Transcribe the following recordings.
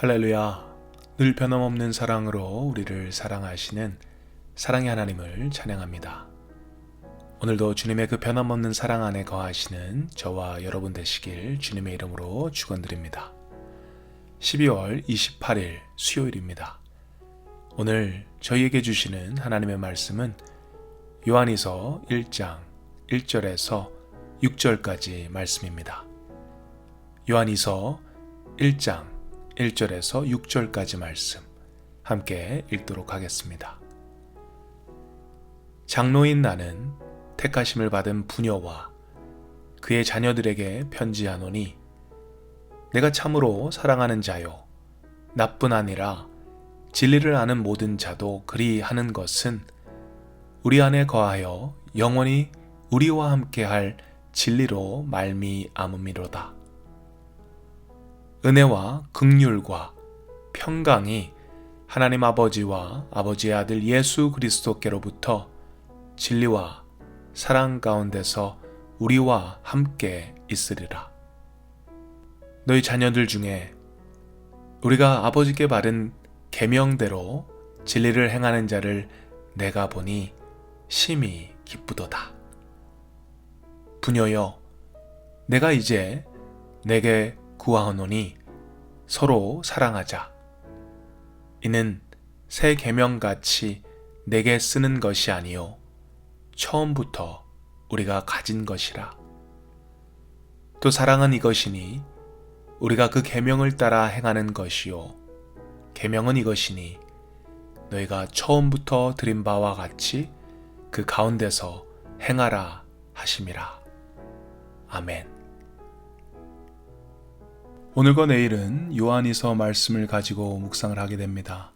할렐루야. 늘 변함없는 사랑으로 우리를 사랑하시는 사랑의 하나님을 찬양합니다. 오늘도 주님의 그 변함없는 사랑 안에 거하시는 저와 여러분 되시길 주님의 이름으로 축원드립니다. 12월 28일 수요일입니다. 오늘 저희에게 주시는 하나님의 말씀은 요한이서 1장 1절에서 6절까지 말씀입니다. 요한이서 1장 1절에서 6절까지 말씀 함께 읽도록 하겠습니다. 장로인 나는 택하심을 받은 부녀와 그의 자녀들에게 편지하노니 내가 참으로 사랑하는 자요 나뿐 아니라 진리를 아는 모든 자도 그리 하는 것은 우리 안에 거하여 영원히 우리와 함께할 진리로 말미암음이로다. 은혜와 긍휼과 평강이 하나님 아버지와 아버지의 아들 예수 그리스도께로부터 진리와 사랑 가운데서 우리와 함께 있으리라. 너희 자녀들 중에 우리가 아버지께 받은 계명대로 진리를 행하는 자를 내가 보니 심히 기쁘도다. 부녀여, 내가 이제 내게 구하노니 서로 사랑하자. 이는 새 계명같이 내게 쓰는 것이 아니요 처음부터 우리가 가진 것이라. 또 사랑은 이것이니 우리가 그 계명을 따라 행하는 것이요 계명은 이것이니 너희가 처음부터 드린 바와 같이 그 가운데서 행하라 하심이라. 아멘. 오늘과 내일은 요한이서 말씀을 가지고 묵상을 하게 됩니다.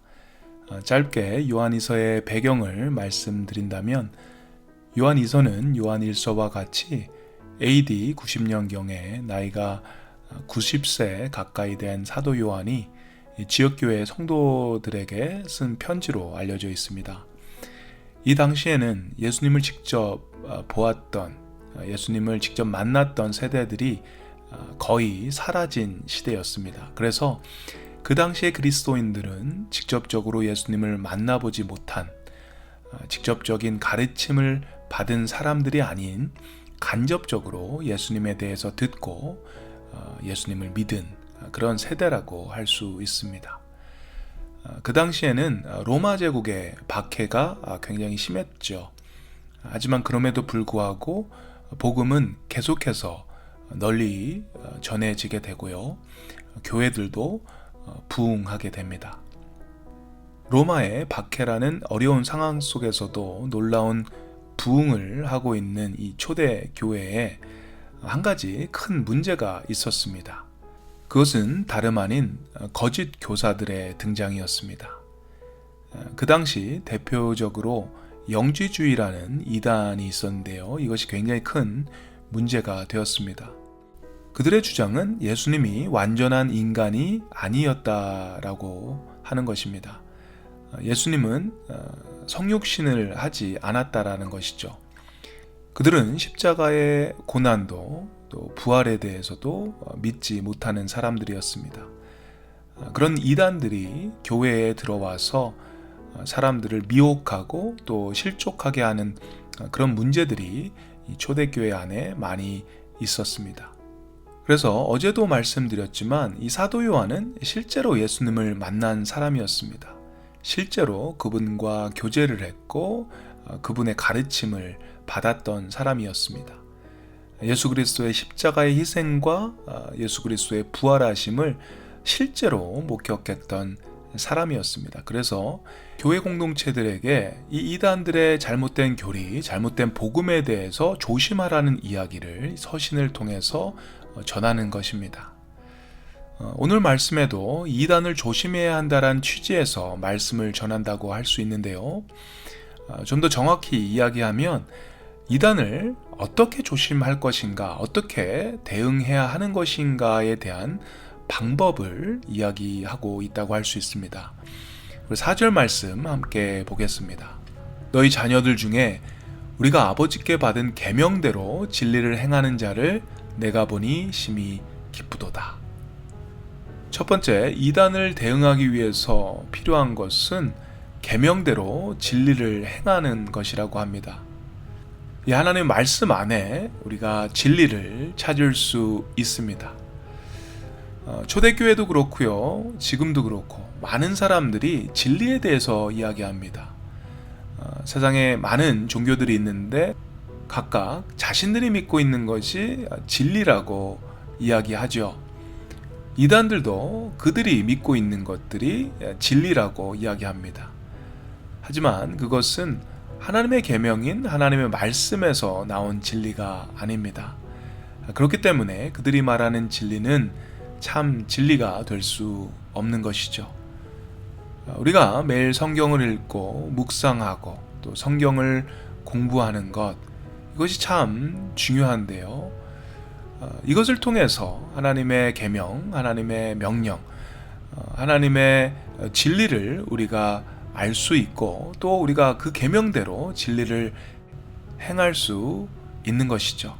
짧게 요한이서의 배경을 말씀드린다면 요한이서는 요한일서와 같이 AD 90년경에 나이가 90세 가까이 된 사도 요한이 지역교회 성도들에게 쓴 편지로 알려져 있습니다. 이 당시에는 예수님을 직접 보았던, 예수님을 직접 만났던 세대들이 거의 사라진 시대였습니다. 그래서 그 당시의 그리스도인들은 직접적으로 예수님을 만나보지 못한, 직접적인 가르침을 받은 사람들이 아닌 간접적으로 예수님에 대해서 듣고 예수님을 믿은 그런 세대라고 할 수 있습니다. 그 당시에는 로마 제국의 박해가 굉장히 심했죠. 하지만 그럼에도 불구하고 복음은 계속해서 널리 전해지게 되고요. 교회들도 부흥하게 됩니다. 로마의 박해라는 어려운 상황 속에서도 놀라운 부흥을 하고 있는 이 초대 교회에 한 가지 큰 문제가 있었습니다. 그것은 다름 아닌 거짓 교사들의 등장이었습니다. 그 당시 대표적으로 영지주의라는 이단이 있었는데요. 이것이 굉장히 큰 문제가 되었습니다. 그들의 주장은 예수님이 완전한 인간이 아니었다라고 하는 것입니다. 예수님은 성육신을 하지 않았다라는 것이죠. 그들은 십자가의 고난도 또 부활에 대해서도 믿지 못하는 사람들이었습니다. 그런 이단들이 교회에 들어와서 사람들을 미혹하고 또 실족하게 하는 그런 문제들이 이 초대교회 안에 많이 있었습니다. 그래서 어제도 말씀드렸지만 이 사도 요한은 실제로 예수님을 만난 사람이었습니다. 실제로 그분과 교제를 했고 그분의 가르침을 받았던 사람이었습니다. 예수 그리스도의 십자가의 희생과 예수 그리스도의 부활하심을 실제로 목격했던 사람이었습니다. 그래서 교회 공동체들에게 이 이단들의 잘못된 교리, 잘못된 복음에 대해서 조심하라는 이야기를 서신을 통해서 전하는 것입니다. 오늘 말씀에도 이단을 조심해야 한다는 취지에서 말씀을 전한다고 할 수 있는데요. 좀 더 정확히 이야기하면 이단을 어떻게 조심할 것인가, 어떻게 대응해야 하는 것인가에 대한 방법을 이야기하고 있다고 할 수 있습니다. 4절 말씀 함께 보겠습니다. 너희 자녀들 중에 우리가 아버지께 받은 계명대로 진리를 행하는 자를 내가 보니 심히 기쁘도다. 첫 번째, 이단을 대응하기 위해서 필요한 것은 계명대로 진리를 행하는 것이라고 합니다. 이 하나님의 말씀 안에 우리가 진리를 찾을 수 있습니다. 초대교회도 그렇고요, 지금도 그렇고 많은 사람들이 진리에 대해서 이야기합니다. 세상에 많은 종교들이 있는데 각각 자신들이 믿고 있는 것이 진리라고 이야기하죠. 이단들도 그들이 믿고 있는 것들이 진리라고 이야기합니다. 하지만 그것은 하나님의 계명인 하나님의 말씀에서 나온 진리가 아닙니다. 그렇기 때문에 그들이 말하는 진리는 참 진리가 될 수 없는 것이죠. 우리가 매일 성경을 읽고 묵상하고 또 성경을 공부하는 것, 이것이 참 중요한데요. 이것을 통해서 하나님의 계명, 하나님의 명령, 하나님의 진리를 우리가 알 수 있고 또 우리가 그 계명대로 진리를 행할 수 있는 것이죠.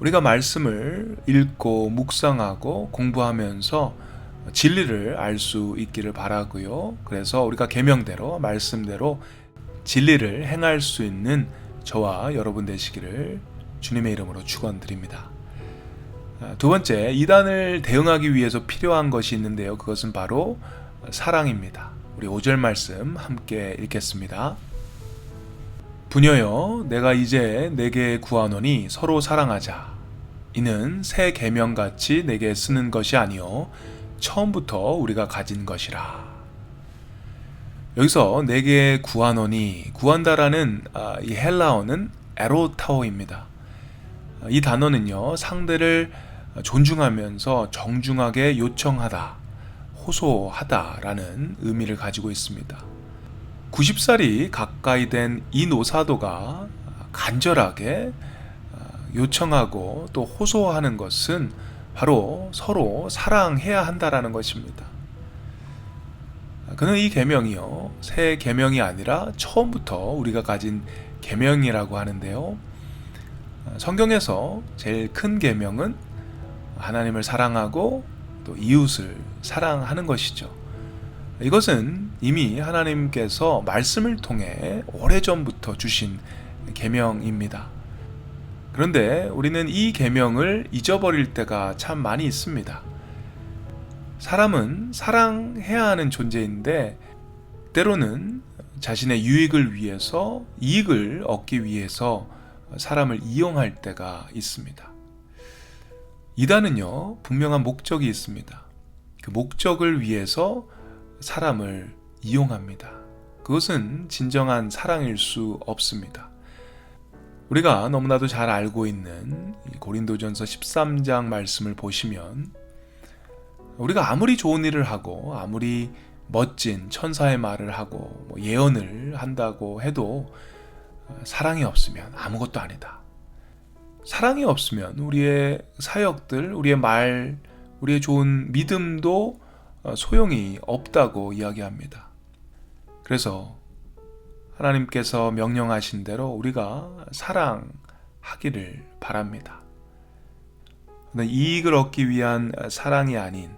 우리가 말씀을 읽고 묵상하고 공부하면서 진리를 알 수 있기를 바라고요. 그래서 우리가 계명대로 말씀대로 진리를 행할 수 있는 저와 여러분 되시기를 주님의 이름으로 축원드립니다. 두 번째, 이단을 대응하기 위해서 필요한 것이 있는데요. 그것은 바로 사랑입니다. 우리 5절 말씀 함께 읽겠습니다. 부녀여, 내가 이제 내게 구하노니 서로 사랑하자. 이는 새 계명같이 내게 쓰는 것이 아니요 처음부터 우리가 가진 것이라. 여기서 내게 구하노니, 구한다라는 이 헬라어는 에로타오입니다. 이 단어는요, 상대를 존중하면서 정중하게 요청하다, 호소하다라는 의미를 가지고 있습니다. 90살이 가까이 된 이 노사도가 간절하게 요청하고 또 호소하는 것은 바로 서로 사랑해야 한다라는 것입니다. 그는 이 계명이요, 새 계명이 아니라 처음부터 우리가 가진 계명이라고 하는데요. 성경에서 제일 큰 계명은 하나님을 사랑하고 또 이웃을 사랑하는 것이죠. 이것은 이미 하나님께서 말씀을 통해 오래전부터 주신 계명입니다. 그런데 우리는 이 계명을 잊어버릴 때가 참 많이 있습니다. 사람은 사랑해야 하는 존재인데 때로는 자신의 유익을 위해서, 이익을 얻기 위해서 사람을 이용할 때가 있습니다. 이단은요, 분명한 목적이 있습니다. 그 목적을 위해서 사람을 이용합니다. 그것은 진정한 사랑일 수 없습니다. 우리가 너무나도 잘 알고 있는 고린도전서 13장 말씀을 보시면 우리가 아무리 좋은 일을 하고 아무리 멋진 천사의 말을 하고 예언을 한다고 해도 사랑이 없으면 아무것도 아니다. 사랑이 없으면 우리의 사역들, 우리의 말, 우리의 좋은 믿음도 소용이 없다고 이야기합니다. 그래서 하나님께서 명령하신 대로 우리가 사랑하기를 바랍니다. 이익을 얻기 위한 사랑이 아닌,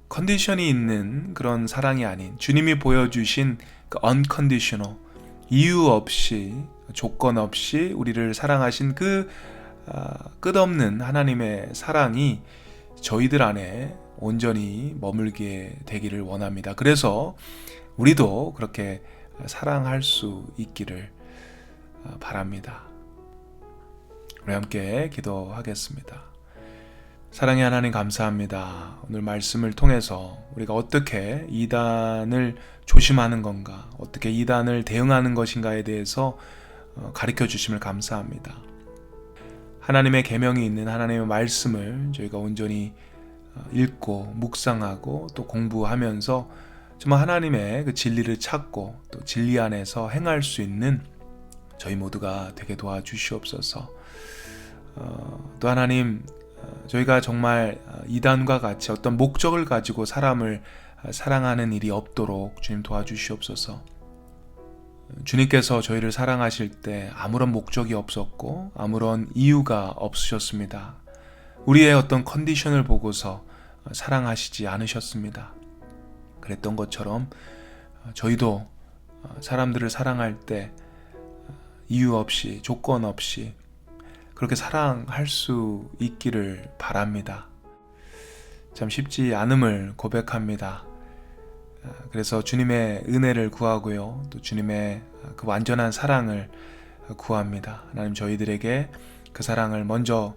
컨디션이 있는 그런 사랑이 아닌, 주님이 보여주신 그 unconditional, 이유 없이, 조건 없이 우리를 사랑하신 그 끝없는 하나님의 사랑이 저희들 안에 온전히 머물게 되기를 원합니다. 그래서 우리도 그렇게 사랑할 수 있기를 바랍니다. 우리 함께 기도하겠습니다. 사랑의 하나님, 감사합니다. 오늘 말씀을 통해서 우리가 어떻게 이단을 조심하는 건가, 어떻게 이단을 대응하는 것인가에 대해서 가르쳐 주심을 감사합니다. 하나님의 계명이 있는 하나님의 말씀을 저희가 온전히 읽고 묵상하고 또 공부하면서 정말 하나님의 그 진리를 찾고 또 진리 안에서 행할 수 있는 저희 모두가 되게 도와주시옵소서. 또 하나님, 저희가 정말 이단과 같이 어떤 목적을 가지고 사람을 사랑하는 일이 없도록 주님 도와주시옵소서. 주님께서 저희를 사랑하실 때 아무런 목적이 없었고 아무런 이유가 없으셨습니다. 우리의 어떤 컨디션을 보고서 사랑하시지 않으셨습니다. 그랬던 것처럼 저희도 사람들을 사랑할 때 이유 없이, 조건 없이 그렇게 사랑할 수 있기를 바랍니다. 참 쉽지 않음을 고백합니다. 그래서 주님의 은혜를 구하고요, 또 주님의 그 완전한 사랑을 구합니다. 하나님, 저희들에게 그 사랑을 먼저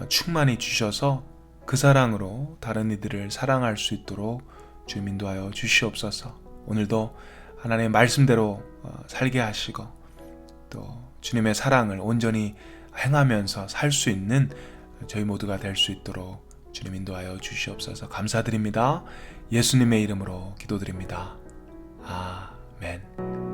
충만히 주셔서 그 사랑으로 다른 이들을 사랑할 수 있도록 주님 인도하여 주시옵소서. 오늘도 하나님의 말씀대로 살게 하시고 또 주님의 사랑을 온전히 행하면서 살 수 있는 저희 모두가 될 수 있도록 주님 인도하여 주시옵소서. 감사드립니다. 예수님의 이름으로 기도드립니다. 아멘.